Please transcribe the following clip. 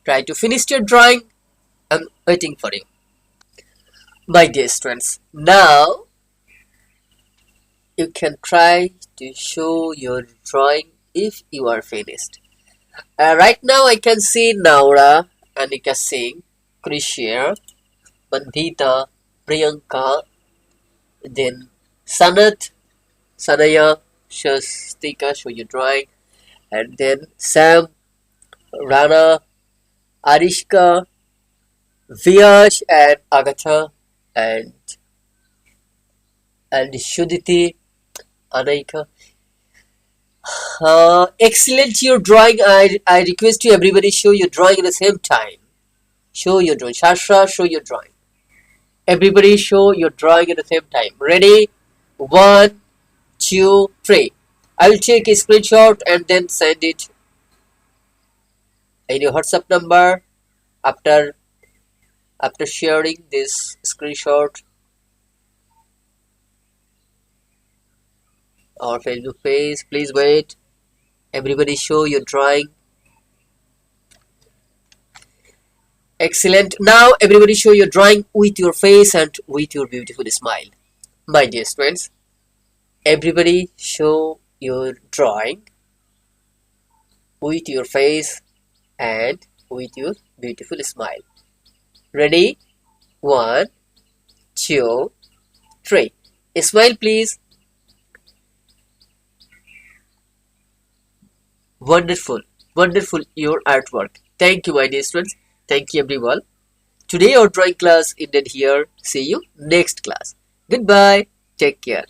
Try to finish your drawing. I'm waiting for you. My dear students, now you can try to show your drawing if you are finished. Right now I can see Naura, Anika Singh, Krishia, Bandita, Priyanka, then Sanat, Sanaya, Shastika, show your drawing, and then Sam, Rana, Arishka, Vyaj, and Agatha, and Shuditi, Anaika. Excellent your drawing. I request you everybody show your drawing at the same time. Show your drawing. Shasha, show your drawing. Everybody show your drawing at the same time. Ready? 1, 2, 3. I will take a screenshot and then send it in your WhatsApp number after sharing this screenshot or Facebook page. Please wait. Everybody show your drawing. Excellent. Now everybody show your drawing with your face and with your beautiful smile. My dear friends, everybody show your drawing with your face and with your beautiful smile. Ready? 1, 2, 3. Smile please. Wonderful, wonderful your artwork. Thank you my dear students. Thank you everyone. Today our drawing class ended here. See you next class. Goodbye. Take care.